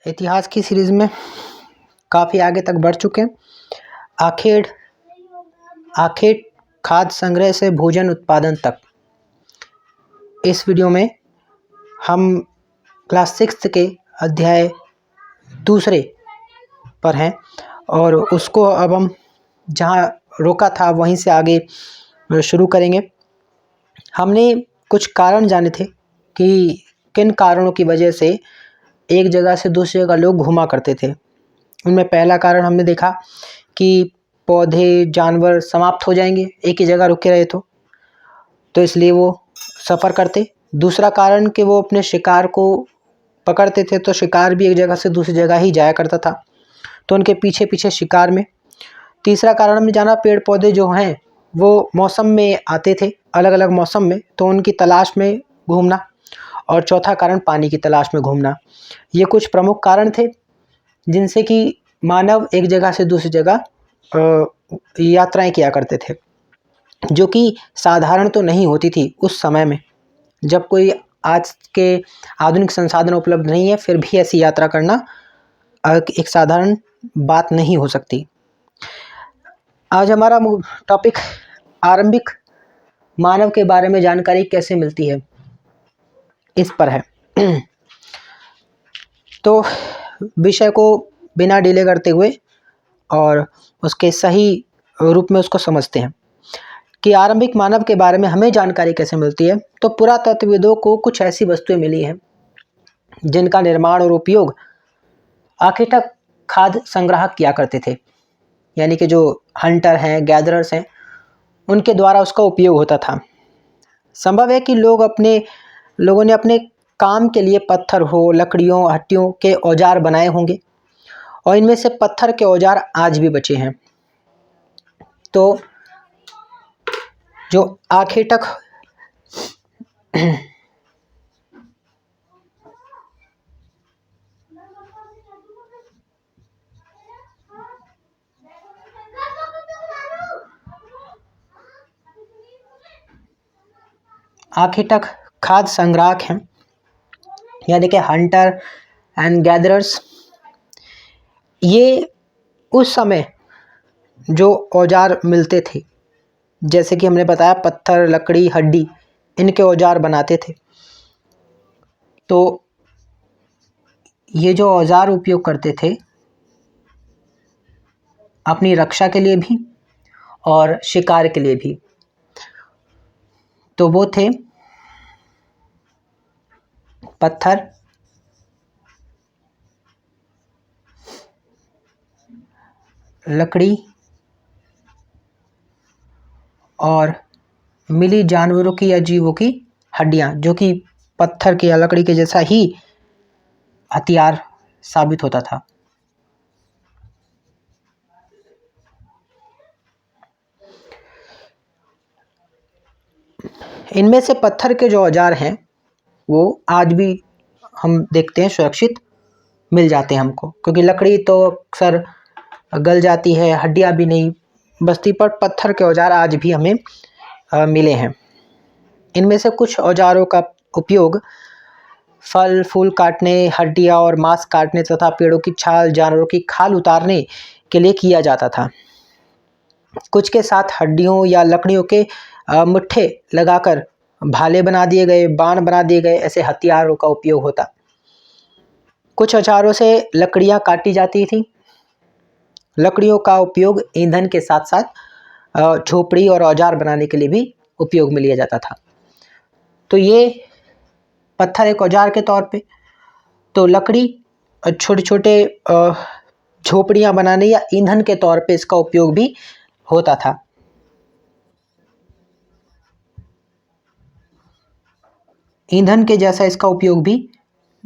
इतिहास की सीरीज़ में काफ़ी आगे तक बढ़ चुके हैं। आखेड़ आखेड़ खाद्य संग्रह से भोजन उत्पादन तक। इस वीडियो में हम क्लास 6 के अध्याय दूसरे पर हैं और उसको अब हम जहाँ रोका था वहीं से आगे शुरू करेंगे। हमने कुछ कारण जाने थे कि किन कारणों की वजह से एक जगह से दूसरी जगह लोग घूमा करते थे। उनमें पहला कारण हमने देखा कि पौधे जानवर समाप्त हो जाएंगे एक ही जगह रुके रहे तो इसलिए वो सफ़र करते। दूसरा कारण कि वो अपने शिकार को पकड़ते थे तो शिकार भी एक जगह से दूसरी जगह ही जाया करता था, तो उनके पीछे पीछे शिकार में। तीसरा कारण हमने जाना पेड़ पौधे जो हैं वो मौसम में आते थे, अलग अलग मौसम में, तो उनकी तलाश में घूमना। और चौथा कारण पानी की तलाश में घूमना। ये कुछ प्रमुख कारण थे जिनसे कि मानव एक जगह से दूसरी जगह यात्राएं किया करते थे, जो कि साधारण तो नहीं होती थी उस समय में। जब कोई आज के आधुनिक संसाधन उपलब्ध नहीं है फिर भी ऐसी यात्रा करना एक साधारण बात नहीं हो सकती। आज हमारा टॉपिक आरंभिक मानव के बारे में जानकारी कैसे मिलती है इस पर है। तो विषय को बिना डिले करते हुए और उसके सही रूप में उसको समझते हैं कि आरंभिक मानव के बारे में हमें जानकारी कैसे मिलती है। तो पुरातत्वविदों को कुछ ऐसी वस्तुएं मिली हैं जिनका निर्माण और उपयोग आखेटक खाद्य संग्राहक किया करते थे, यानी कि जो हंटर हैं, गैदरर्स हैं, उनके द्वारा उसका उपयोग होता था। संभव है कि लोगों ने अपने काम के लिए पत्थर हो, लकड़ियों, हड्डियों के औजार बनाए होंगे और इनमें से पत्थर के औजार आज भी बचे हैं। तो जो आखेटक आखेटक खाद्य संग्राहक हैं, यानी कि हंटर एंड गैदरर्स। ये उस समय जो औजार मिलते थे, जैसे कि हमने बताया पत्थर, लकड़ी, हड्डी, इनके औजार बनाते थे। तो ये जो औजार उपयोग करते थे अपनी रक्षा के लिए भी और शिकार के लिए भी, तो वो थे पत्थर, लकड़ी और मिली जानवरों की या जीवों की हड्डियां, जो कि पत्थर के या लकड़ी के जैसा ही हथियार साबित होता था। इनमें से पत्थर के जो औजार हैं वो आज भी हम देखते हैं सुरक्षित मिल जाते हैं हमको, क्योंकि लकड़ी तो अक्सर गल जाती है, हड्डियां भी नहीं बचती, पर पत्थर के औजार आज भी हमें मिले हैं। इनमें से कुछ औजारों का उपयोग फल फूल काटने, हड्डियां और मांस काटने तथा पेड़ों की छाल, जानवरों की खाल उतारने के लिए किया जाता था। कुछ के साथ हड्डियों या लकड़ियों के मुट्ठे लगाकर भाले बना दिए गए, बाण बना दिए गए, ऐसे हथियारों का उपयोग होता। कुछ औजारों से लकड़ियां काटी जाती थी। लकड़ियों का उपयोग ईंधन के साथ साथ झोपड़ी और औजार बनाने के लिए भी उपयोग में लिया जाता था। तो ये पत्थर एक औजार के तौर पे, तो लकड़ी छोटे छोटे झोपड़ियां बनाने या ईंधन के तौर पे इसका उपयोग भी होता था। ईंधन के जैसा इसका उपयोग भी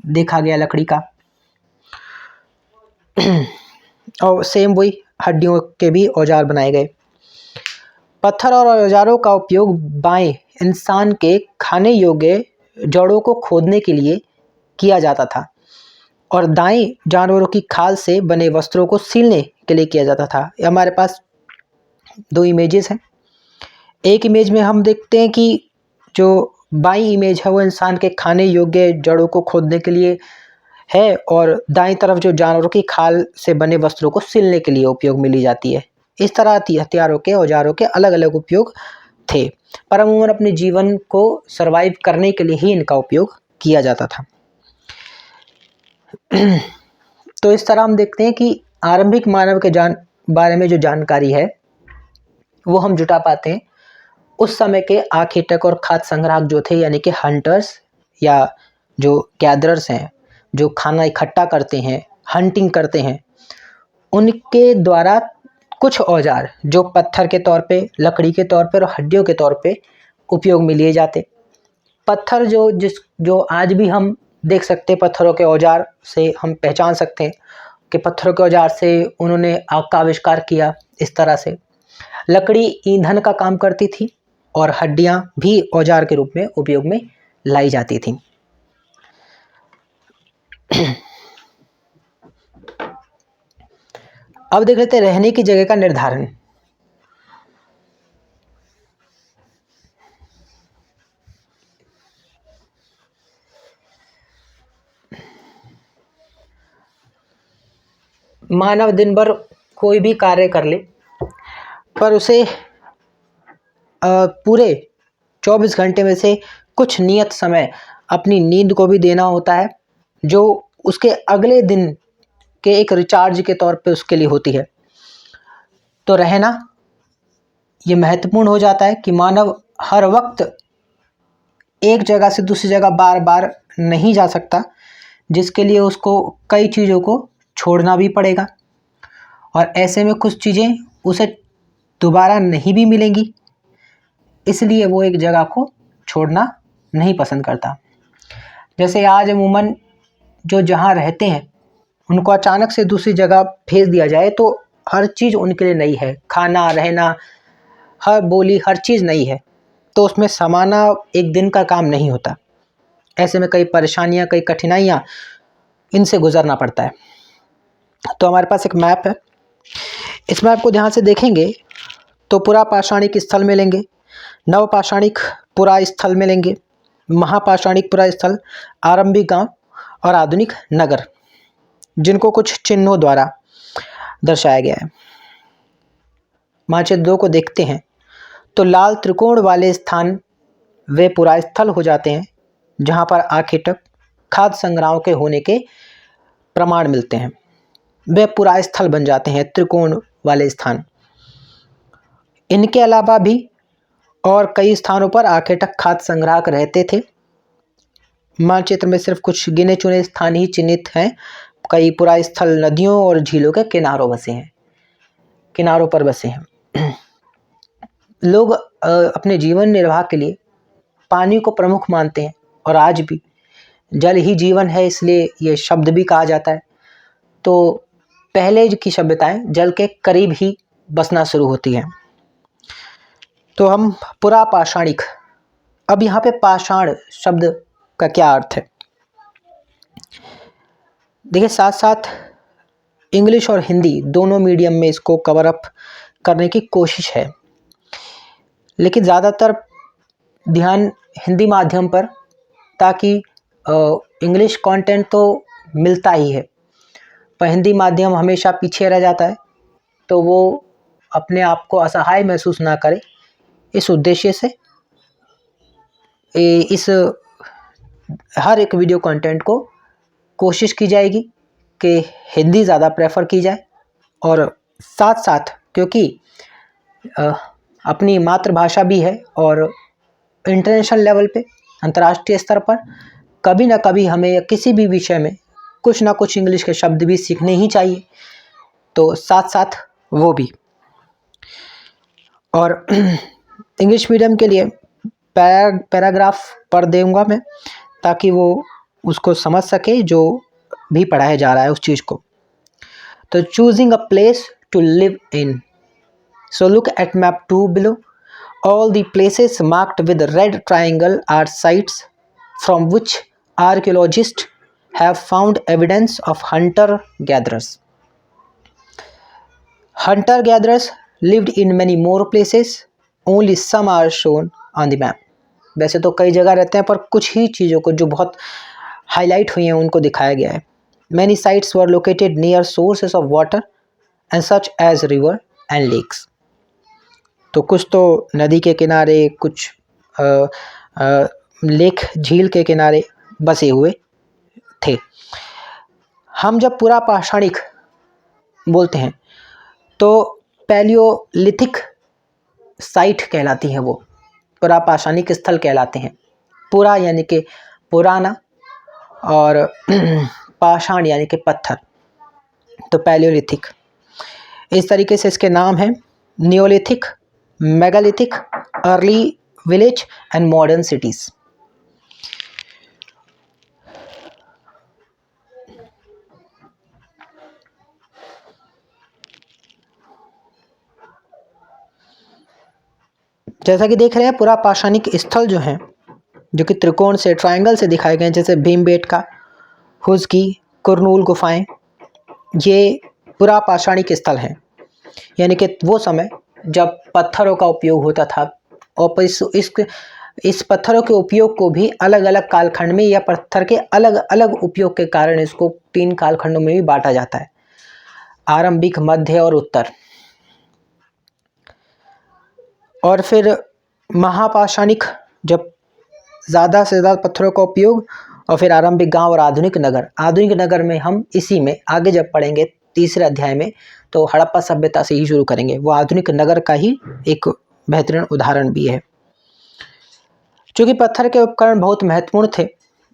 देखा गया लकड़ी का। और सेम वही हड्डियों के भी औजार बनाए गए। पत्थर और औजारों का उपयोग बाएं इंसान के खाने योग्य जड़ों को खोदने के लिए किया जाता था और दाएं जानवरों की खाल से बने वस्त्रों को सीलने के लिए किया जाता था। हमारे पास दो इमेजेस हैं। एक इमेज में हम देखते हैं कि जो बाईं इमेज है वो इंसान के खाने योग्य जड़ों को खोदने के लिए है और दाईं तरफ जो जानवरों की खाल से बने वस्त्रों को सिलने के लिए उपयोग में ली जाती है। इस तरह हथियारों के औजारों के अलग अलग उपयोग थे, पर अमूमन अपने जीवन को सरवाइव करने के लिए ही इनका उपयोग किया जाता था। तो इस तरह हम देखते हैं कि आरंभिक मानव के बारे में जो जानकारी है वो हम जुटा पाते हैं उस समय के आखेटक और खाद्य संग्राहक जो थे, यानी कि हंटर्स या जो गैदरर्स हैं, जो खाना इकट्ठा करते हैं, हंटिंग करते हैं, उनके द्वारा कुछ औजार जो पत्थर के तौर पे, लकड़ी के तौर पे और हड्डियों के तौर पे उपयोग में लिए जाते। पत्थर जो आज भी हम देख सकते हैं, पत्थरों के औजार से हम पहचान सकते हैं कि पत्थरों के औजार से उन्होंने आग का आविष्कार किया। इस तरह से लकड़ी ईंधन का काम करती थी और हड्डियां भी औजार के रूप में उपयोग में लाई जाती थी। अब देख लेते हैं रहने की जगह का निर्धारण। मानव दिन भर कोई भी कार्य कर ले, पर उसे पूरे 24 घंटे में से कुछ नियत समय अपनी नींद को भी देना होता है, जो उसके अगले दिन के एक रिचार्ज के तौर पे उसके लिए होती है। तो रहना ये महत्वपूर्ण हो जाता है कि मानव हर वक्त एक जगह से दूसरी जगह बार बार नहीं जा सकता, जिसके लिए उसको कई चीज़ों को छोड़ना भी पड़ेगा और ऐसे में कुछ चीज़ें उसे दोबारा नहीं भी मिलेंगी, इसलिए वो एक जगह को छोड़ना नहीं पसंद करता। जैसे आज अमूमन जो जहाँ रहते हैं उनको अचानक से दूसरी जगह भेज दिया जाए तो हर चीज़ उनके लिए नई है, खाना, रहना, हर बोली, हर चीज़ नई है, तो उसमें समाना एक दिन का काम नहीं होता। ऐसे में कई परेशानियाँ, कई कठिनाइयाँ इनसे गुजरना पड़ता है। तो हमारे पास एक मैप है, इस मैप को ध्यान से देखेंगे तो पुरापाषाणिक स्थल मिलेंगे, नवपाषाणिक पुरा स्थल मिलेंगे, महापाषाणिक पुरा स्थल, आरंभिक गांव और आधुनिक नगर, जिनको कुछ चिन्हों द्वारा दर्शाया गया है। मानचित्र 2 को देखते हैं तो लाल त्रिकोण वाले स्थान वे पुरा स्थल हो जाते हैं, जहां पर आखेटक खाद्य संग्रहों के होने के प्रमाण मिलते हैं, वे पुरा स्थल बन जाते हैं, त्रिकोण वाले स्थान। इनके अलावा भी और कई स्थानों पर आखेटक खाद्य संग्राहक रहते थे। मानचित्र में सिर्फ कुछ गिने चुने स्थान ही चिन्हित हैं। कई पुरा स्थल नदियों और झीलों के किनारों पर बसे हैं। लोग अपने जीवन निर्वाह के लिए पानी को प्रमुख मानते हैं और आज भी जल ही जीवन है, इसलिए ये शब्द भी कहा जाता है। तो पहले की सभ्यताएं जल के करीब ही बसना शुरू होती हैं। तो हम पुरापाषाणिक, अब यहाँ पे पाषाण शब्द का क्या अर्थ है देखिए, साथ साथ इंग्लिश और हिंदी दोनों मीडियम में इसको कवर अप करने की कोशिश है, लेकिन ज़्यादातर ध्यान हिंदी माध्यम पर, ताकि इंग्लिश कंटेंट तो मिलता ही है पर हिंदी माध्यम हमेशा पीछे रह जाता है, तो वो अपने आप को असहाय महसूस ना करे, इस उद्देश्य से इस हर एक वीडियो कंटेंट को कोशिश की जाएगी कि हिंदी ज़्यादा प्रेफर की जाए। और साथ साथ क्योंकि अपनी मातृभाषा भी है और इंटरनेशनल लेवल पे, अंतर्राष्ट्रीय स्तर पर कभी ना कभी हमें किसी भी विषय में कुछ ना कुछ इंग्लिश के शब्द भी सीखने ही चाहिए, तो साथ साथ वो भी। और इंग्लिश मीडियम के लिए पैराग्राफ पढ़ दूंगा मैं, ताकि वो उसको समझ सके जो भी पढ़ाया जा रहा है उस चीज़ को। तो choosing a place to live in, so look at map 2 below. All the places marked with a red triangle are sites from which archaeologists have found evidence of hunter-gatherers. Hunter-gatherers lived in many more places, only some are shown on the map. वैसे तो कई जगह रहते हैं पर कुछ ही चीज़ों को जो बहुत हाईलाइट हुई हैं उनको दिखाया गया है। Many sites were located near sources of water and such as river and lakes. तो कुछ तो नदी के किनारे, कुछ लेक झील के किनारे बसे हुए थे। हम जब पुरा पाषाणिक बोलते हैं तो पैलियोलिथिक साइट कहलाती हैं, वो पुरा पाषाणिक स्थल कहलाते हैं। पुरा यानी कि पुराना और पाषाण यानी कि पत्थर, तो पैलियोलिथिक। इस तरीके से इसके नाम हैं Neolithic, megalithic, early village and modern cities. जैसा कि देख रहे हैं, पुरा पाषाणिक स्थल जो हैं, जो कि त्रिकोण से, ट्रायंगल से दिखाए गए हैं, जैसे भीमबेटका, हुस्की, कुरनूल गुफाएं, ये पुरा पाषाणिक स्थल हैं। यानी कि वो समय जब पत्थरों का उपयोग होता था, और इस पत्थरों के उपयोग को भी अलग अलग कालखंड में, या पत्थर के अलग अलग उपयोग के कारण इसको 3 कालखंडों में भी बांटा जाता है, आरंभिक, मध्य और उत्तर। और फिर महापाषाणिक, जब ज़्यादा से ज़्यादा पत्थरों का उपयोग, और फिर आरंभिक गांव और आधुनिक नगर। आधुनिक नगर में हम इसी में आगे जब पढ़ेंगे तीसरे अध्याय में, तो हड़प्पा सभ्यता से ही शुरू करेंगे। वो आधुनिक नगर का ही एक बेहतरीन उदाहरण भी है। चूँकि पत्थर के उपकरण बहुत महत्वपूर्ण थे,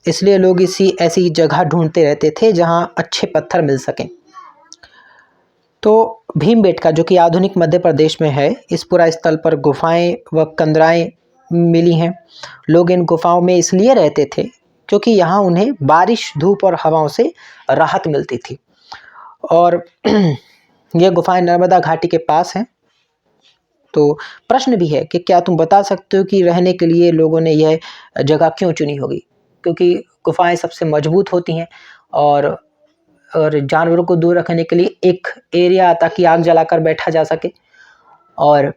इसलिए लोग ऐसी जगह ढूंढते रहते थे जहां अच्छे पत्थर मिल सकें। तो भीमबेटका, जो कि आधुनिक मध्य प्रदेश में है, इस पुरा स्थल पर गुफाएं व कंदराएं मिली हैं। लोग इन गुफाओं में इसलिए रहते थे क्योंकि यहाँ उन्हें बारिश, धूप और हवाओं से राहत मिलती थी। और ये गुफाएं नर्मदा घाटी के पास हैं। तो प्रश्न भी है कि क्या तुम बता सकते हो कि रहने के लिए लोगों ने यह जगह क्यों चुनी होगी? क्योंकि गुफाएं सबसे मजबूत होती हैं, और जानवरों को दूर रखने के लिए एक एरिया, ताकि आग जलाकर बैठा जा सके, और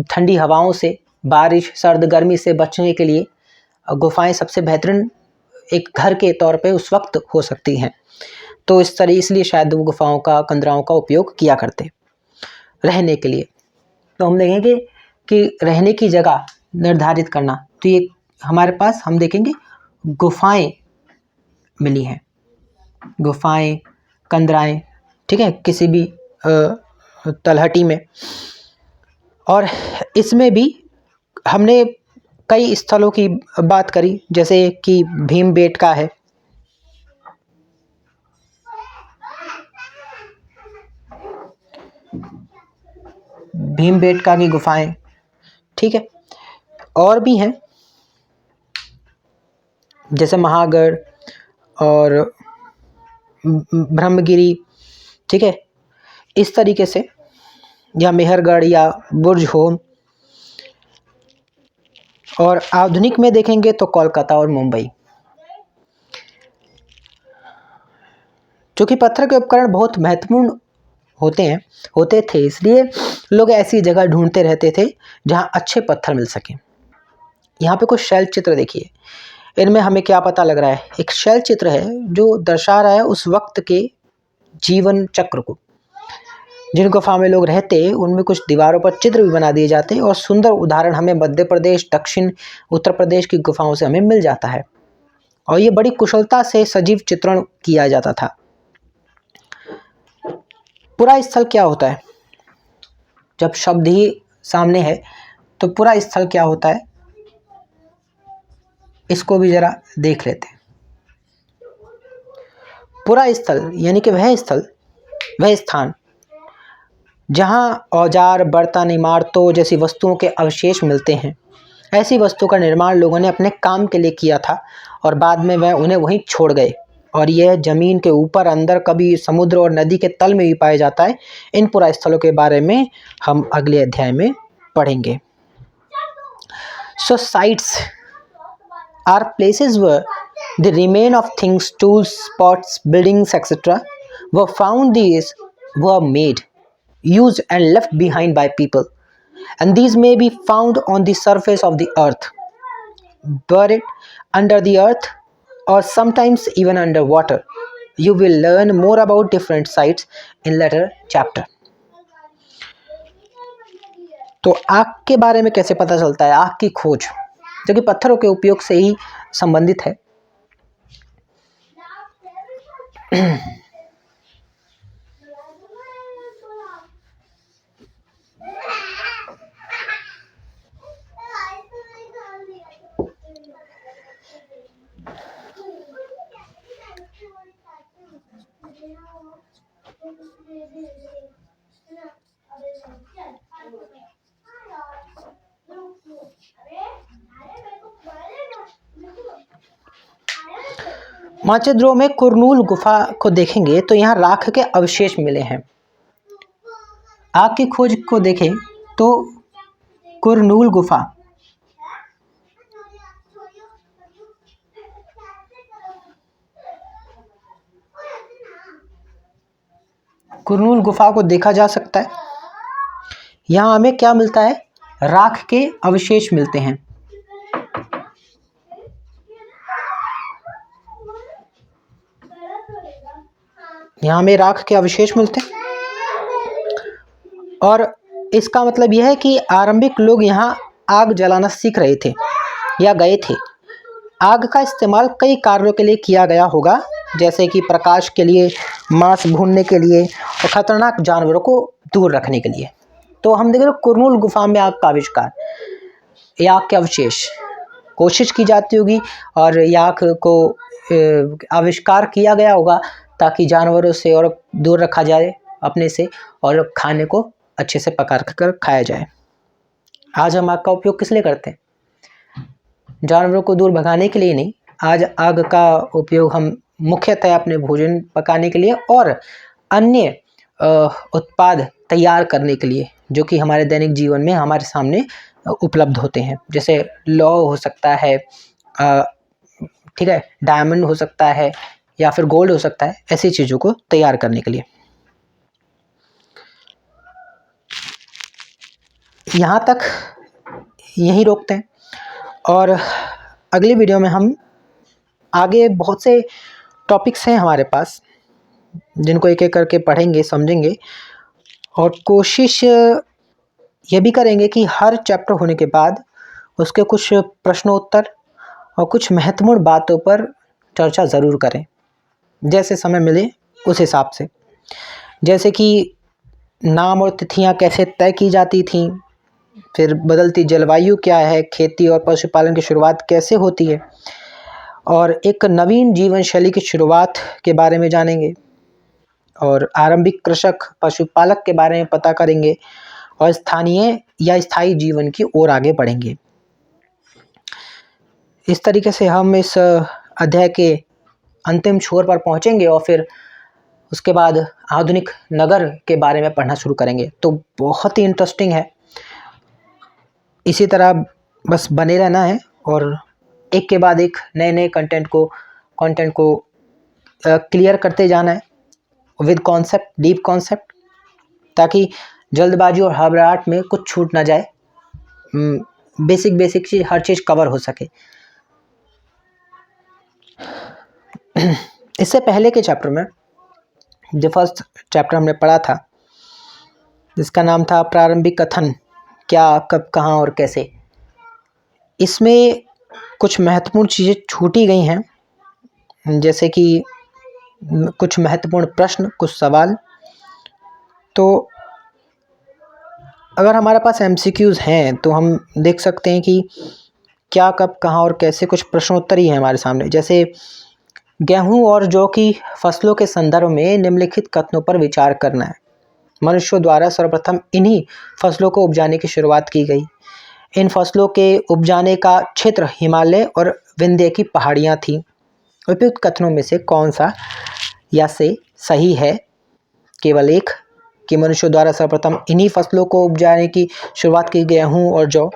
ठंडी हवाओं से, बारिश, सर्द गर्मी से बचने के लिए गुफाएं सबसे बेहतरीन एक घर के तौर पे उस वक्त हो सकती हैं। तो इसलिए शायद वो गुफाओं का, कंदराओं का उपयोग किया करते रहने के लिए। तो हम देखेंगे कि रहने की जगह निर्धारित करना, तो ये हमारे पास हम देखेंगे गुफाएं मिली हैं, गुफाएं, कंदराएं, ठीक है, किसी भी तलहटी में। और इसमें भी हमने कई स्थलों की बात करी, जैसे कि भीमबेटका है, भीमबेटका की गुफाएं, ठीक है। और भी हैं जैसे महागढ़ और ब्रह्मगिरी, ठीक है, इस तरीके से, या मेहरगढ़ या बुर्ज होम। और आधुनिक में देखेंगे तो कोलकाता और मुंबई। चूँकि पत्थर के उपकरण बहुत महत्वपूर्ण होते थे, इसलिए लोग ऐसी जगह ढूंढते रहते थे जहां अच्छे पत्थर मिल सकें। यहाँ पे कुछ शैल चित्र देखिए, इनमें हमें क्या पता लग रहा है? एक शैल चित्र है जो दर्शा रहा है उस वक्त के जीवन चक्र को। जिन गुफा में लोग रहते, उनमें कुछ दीवारों पर चित्र भी बना दिए जाते हैं, और सुंदर उदाहरण हमें मध्य प्रदेश, दक्षिण उत्तर प्रदेश की गुफाओं से हमें मिल जाता है। और ये बड़ी कुशलता से सजीव चित्रण किया जाता था। पुरा स्थल क्या होता है? जब शब्द ही सामने है तो पुरा स्थल क्या होता है, इसको भी जरा देख लेते हैं। पुरा स्थल यानी कि वह स्थल, वह स्थान जहां औजार, बर्तन, इमारतों जैसी वस्तुओं के अवशेष मिलते हैं। ऐसी वस्तु का निर्माण लोगों ने अपने काम के लिए किया था, और बाद में वह उन्हें वहीं छोड़ गए। और यह जमीन के ऊपर, अंदर, कभी समुद्र और नदी के तल में भी पाया जाता है। इन पुरा स्थलों के बारे में हम अगले अध्याय में पढ़ेंगे। So sites are places where the remain of things, tools, pots, buildings, etc. were found. These were made, used and left behind by people, and these may be found on the surface of the earth, buried under the earth, or sometimes even underwater. You will learn more about different sites in later chapter. तो आग के बारे में कैसे पता चलता है? आग की खोज जो कि पत्थरों के उपयोग से ही संबंधित है। माचेद्रो में कुरनूल गुफा को देखेंगे तो यहाँ राख के अवशेष मिले हैं। आग की खोज को देखें तो कुरनूल गुफा, कुरनूल गुफा को देखा जा सकता है। यहाँ हमें क्या मिलता है? राख के अवशेष मिलते हैं। यहाँ हमें राख के अवशेष मिलते हैं और इसका मतलब यह है कि आरंभिक लोग यहाँ आग जलाना सीख रहे थे या गए थे। आग का इस्तेमाल कई कार्यों के लिए किया गया होगा, जैसे कि प्रकाश के लिए, मांस भूनने के लिए और खतरनाक जानवरों को दूर रखने के लिए। तो हम देख रहे कुरनूल गुफा में आग का आविष्कार या आग के अवशेष, कोशिश की जाती होगी और आग को आविष्कार किया गया होगा ताकि जानवरों से और दूर रखा जाए अपने से और खाने को अच्छे से पका कर खाया जाए। आज हम आग का उपयोग किस लिए करते हैं? जानवरों को दूर भगाने के लिए नहीं, आज आग का उपयोग हम मुख्यतः अपने भोजन पकाने के लिए और अन्य उत्पाद तैयार करने के लिए जो कि हमारे दैनिक जीवन में हमारे सामने उपलब्ध होते हैं। जैसे लौह हो सकता है, ठीक है, डायमंड हो सकता है या फिर गोल्ड हो सकता है, ऐसी चीज़ों को तैयार करने के लिए। यहाँ तक यहीं रोकते हैं और अगली वीडियो में हम आगे बहुत से टॉपिक्स हैं हमारे पास जिनको एक एक करके पढ़ेंगे, समझेंगे और कोशिश ये भी करेंगे कि हर चैप्टर होने के बाद उसके कुछ प्रश्नोत्तर और कुछ महत्वपूर्ण बातों पर चर्चा ज़रूर करें, जैसे समय मिले उस हिसाब से। जैसे कि नाम और तिथियां कैसे तय की जाती थीं, फिर बदलती जलवायु क्या है, खेती और पशुपालन की शुरुआत कैसे होती है और एक नवीन जीवन शैली की शुरुआत के बारे में जानेंगे और आरंभिक कृषक पशुपालक के बारे में पता करेंगे और स्थानीय या स्थायी जीवन की ओर आगे बढ़ेंगे। इस तरीके से हम इस अध्याय के अंतिम छोर पर पहुंचेंगे और फिर उसके बाद आधुनिक नगर के बारे में पढ़ना शुरू करेंगे। तो बहुत ही इंटरेस्टिंग है। इसी तरह बस बने रहना है और एक के बाद एक नए नए कंटेंट को क्लियर करते जाना है विद कॉन्सेप्ट, डीप कॉन्सेप्ट, ताकि जल्दबाजी और घबराहट में कुछ छूट ना जाए। बेसिक चीज़, हर चीज़ कवर हो सके। इससे पहले के चैप्टर में जो फर्स्ट चैप्टर हमने पढ़ा था जिसका नाम था प्रारंभिक कथन, क्या, कब, कहाँ और कैसे, इसमें कुछ महत्वपूर्ण चीज़ें छूटी गई हैं, जैसे कि कुछ महत्वपूर्ण प्रश्न, कुछ सवाल। तो अगर हमारे पास MCQs हैं तो हम देख सकते हैं कि क्या, कब, कहाँ और कैसे कुछ प्रश्नोत्तर ही हैं हमारे सामने। जैसे गेहूं और जौ की फसलों के संदर्भ में निम्नलिखित कथनों पर विचार करना है। मनुष्यों द्वारा सर्वप्रथम इन्हीं फसलों को उपजाने की शुरुआत की गई। इन फसलों के उपजाने का क्षेत्र हिमालय और विंध्य की पहाड़ियाँ थीं। उपयुक्त कथनों में से कौन सा या से सही है? केवल एक कि मनुष्यों द्वारा सर्वप्रथम इन्हीं फसलों को उपजाने की शुरुआत की, गेहूँ और जौ,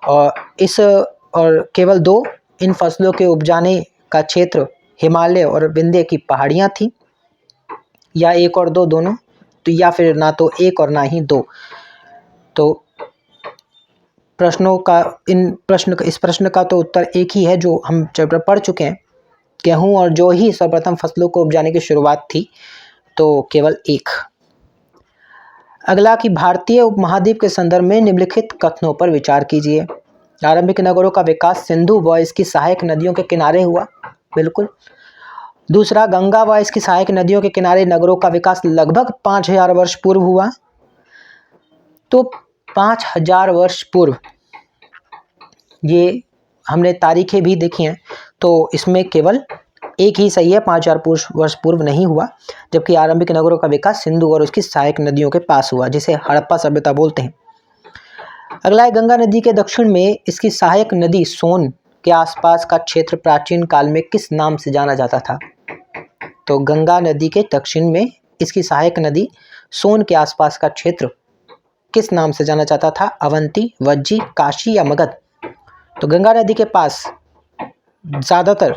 और केवल दो, इन फसलों के उपजाने का क्षेत्र हिमालय और विंध्य की पहाड़ियाँ थीं, या एक और दो दोनों, तो या फिर ना तो एक और ना ही दो। तो इस प्रश्न का तो उत्तर एक ही है जो हम चैप्टर पढ़ चुके हैं। गेहूं और जौ ही सर्वप्रथम फसलों को उपजाने की शुरुआत थी, तो केवल एक। अगला कि भारतीय उपमहाद्वीप के संदर्भ में निम्नलिखित कथनों पर विचार कीजिए। आरंभिक नगरों का विकास सिंधु व इसकी सहायक नदियों के किनारे हुआ, बिल्कुल। दूसरा, गंगा व इसकी सहायक नदियों के किनारे नगरों का विकास लगभग 5000 वर्ष पूर्व हुआ। तो 5000 वर्ष पूर्व, ये हमने तारीखें भी देखी हैं, तो इसमें केवल एक ही सही है, 5000 वर्ष पूर्व नहीं हुआ, जबकि आरंभिक नगरों का विकास सिंधु और उसकी सहायक नदियों के पास हुआ, जिसे हड़प्पा सभ्यता बोलते हैं। अगला है, गंगा नदी के दक्षिण में इसकी सहायक नदी सोन के आसपास का क्षेत्र प्राचीन काल में किस नाम से जाना जाता था? तो गंगा नदी के दक्षिण में इसकी सहायक नदी सोन के आसपास का क्षेत्र किस नाम से जाना जाता था? अवंती, वज्जी, काशी या मगध? तो गंगा नदी के पास ज़्यादातर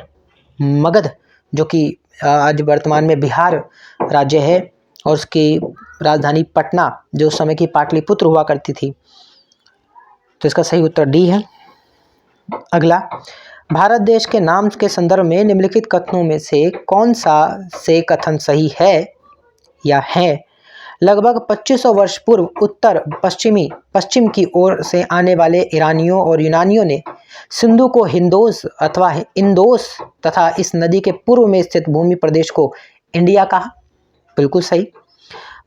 मगध, जो कि आज वर्तमान में बिहार राज्य है, और उसकी राजधानी पटना, जो उस समय की पाटलिपुत्र हुआ करती थी। तो इसका सही उत्तर डी है। अगला, भारत देश के नाम के संदर्भ में निम्नलिखित कथनों में से कौन सा से कथन सही है या है? लगभग 2500 वर्ष पूर्व उत्तर पश्चिम की ओर से आने वाले ईरानियों और यूनानियों ने सिंधु को हिंदोस अथवा इंदोस तथा इस नदी के पूर्व में स्थित भूमि प्रदेश को इंडिया कहा, बिल्कुल सही।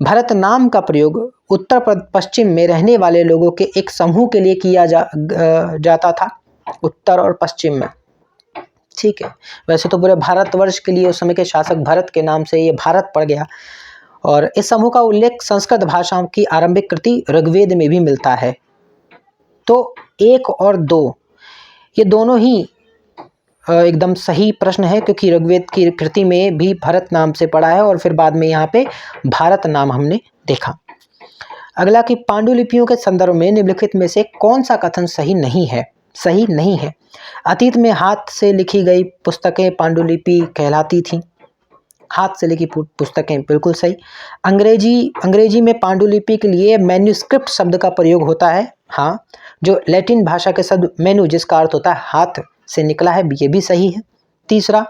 भारत नाम का प्रयोग उत्तर पश्चिम में रहने वाले लोगों के एक समूह के लिए किया जाता था, उत्तर और पश्चिम में, ठीक है। वैसे तो पूरे भारतवर्ष के लिए उस समय के शासक भरत के नाम से ये भारत पड़ गया, और इस समूह का उल्लेख संस्कृत भाषा की आरंभिक कृति ऋग्वेद में भी मिलता है। तो 1 और 2 ये दोनों ही एकदम सही प्रश्न है, क्योंकि ऋग्वेद की कृति में भी भरत नाम से पढ़ा है और फिर बाद में यहाँ पे भारत नाम हमने देखा। अगला कि पांडुलिपियों के संदर्भ में निम्नलिखित में से कौन सा कथन सही नहीं है? अतीत में हाथ से लिखी गई पुस्तकें पांडुलिपि कहलाती थीं। हाथ से लिखी पुस्तकें, बिल्कुल सही। अंग्रेजी में पांडुलिपि के लिए मैन्युस्क्रिप्ट शब्द का प्रयोग होता है, हाँ, जो लैटिन भाषा के शब्द मेनू, जिसका अर्थ होता है हाथ, से निकला है, ये भी सही है। तीसरा,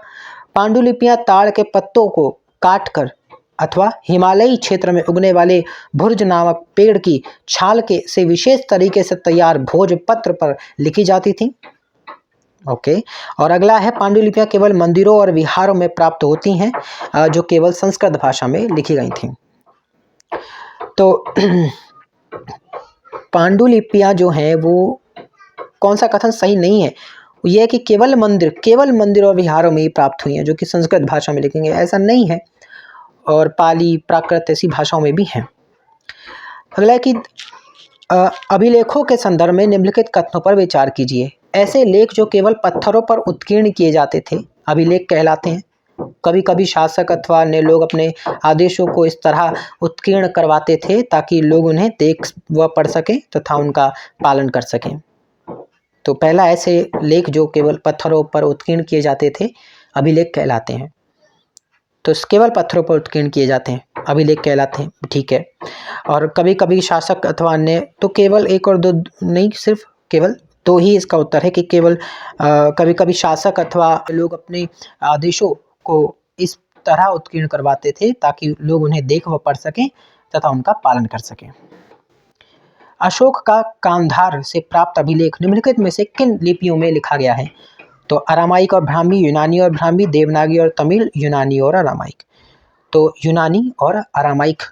पांडुलिपियां ताड़ के पत्तों को काटकर अथवा हिमालयी क्षेत्र में उगने वाले भुर्ज नामक पेड़ की छाल के से विशेष तरीके से तैयार भोजपत्र पर लिखी जाती थी, ओके। और अगला है, पांडुलिपियां केवल मंदिरों और विहारों में प्राप्त होती हैं, जो केवल संस्कृत भाषा में लिखी गई थी। तो पांडुलिपियां जो हैं वो कौन सा कथन सही नहीं है? यह है कि केवल मंदिर और विहारों में ही प्राप्त हुई हैं, जो कि संस्कृत भाषा में लिखेंगे, ऐसा नहीं है, और पाली, प्राकृत ऐसी भाषाओं में भी हैं। अगला है कि अभिलेखों के संदर्भ में निम्नलिखित कथनों पर विचार कीजिए। ऐसे लेख जो केवल पत्थरों पर उत्कीर्ण किए जाते थे अभिलेख कहलाते हैं। कभी कभी शासक अथवा अन्य लोग अपने आदेशों को इस तरह उत्कीर्ण करवाते थे ताकि लोग उन्हें देख व पढ़ सकें तथा उनका पालन कर सकें। तो पहला, ऐसे लेख जो केवल पत्थरों पर उत्कीर्ण किए जाते थे अभिलेख कहलाते हैं। तो केवल पत्थरों पर उत्कीर्ण किए जाते हैं अभिलेख कहलाते हैं, ठीक है। और कभी कभी शासक अथवा अन्य, तो केवल 1 और 2 नहीं, सिर्फ केवल 2 ही इसका उत्तर है कि केवल कभी कभी शासक अथवा लोग अपने आदेशों को इस तरह उत्कीर्ण करवाते थे ताकि लोग उन्हें देख व पढ़ सकें तथा उनका पालन कर सकें। अशोक का कांधार से प्राप्त अभिलेख निम्नलिखित में से किन लिपियों में लिखा गया है? तो अरामाइक और ब्राह्मी, यूनानी और ब्राह्मी, देवनागरी और तमिल, यूनानी और अरामाइक। तो यूनानी और अरामाइक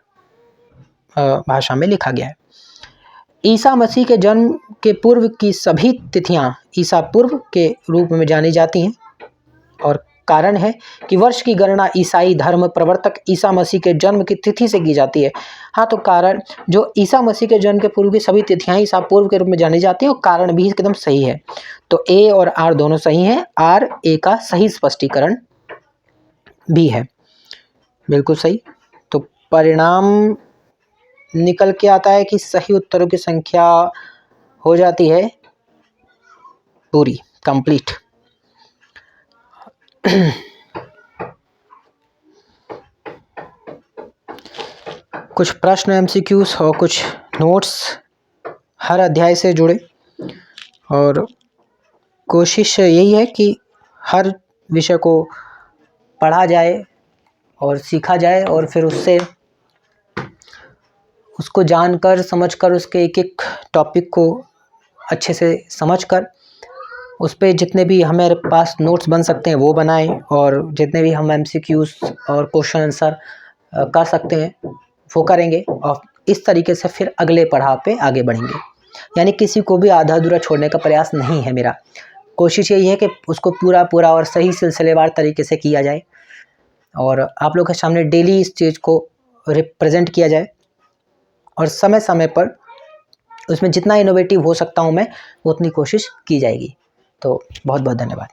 भाषा में लिखा गया है। ईसा मसीह के जन्म के पूर्व की सभी तिथियां ईसा पूर्व के रूप में जानी जाती हैं, और कारण है कि वर्ष की गणना ईसाई धर्म प्रवर्तक ईसा मसीह के जन्म की तिथि से की जाती है। हाँ, तो कारण जो ईसा मसीह के जन्म के पूर्व की सभी तिथियां ईसा पूर्व के रूप में जानी जाती हैं, और कारण भी एकदम सही है। तो ए और आर दोनों सही हैं। आर ए का सही स्पष्टीकरण भी है, बिल्कुल सही। तो परिणाम निकल के आता है कि सही उत्तरों की संख्या हो जाती है पूरी, कंप्लीट। कुछ प्रश्न एमसीक्यूज और कुछ नोट्स हर अध्याय से जुड़े, और कोशिश यही है कि हर विषय को पढ़ा जाए और सीखा जाए और फिर उससे उसको जानकर समझकर उसके एक एक टॉपिक को अच्छे से समझकर उस पे जितने भी हमारे पास नोट्स बन सकते हैं वो बनाएं और जितने भी हम एमसीक्यूज और क्वेश्चन आंसर कर सकते हैं वो करेंगे और इस तरीके से फिर अगले पड़ाव पे आगे बढ़ेंगे। यानी किसी को भी आधा अधूरा छोड़ने का प्रयास नहीं है मेरा। कोशिश यही है कि उसको पूरा और सही सिलसिलेवार तरीके से किया जाए और आप लोग के सामने डेली इस चीज़ को रिप्रेजेंट किया जाए और समय समय पर उसमें जितना इनोवेटिव हो सकता हूँ मैं उतनी कोशिश की जाएगी। तो बहुत बहुत धन्यवाद।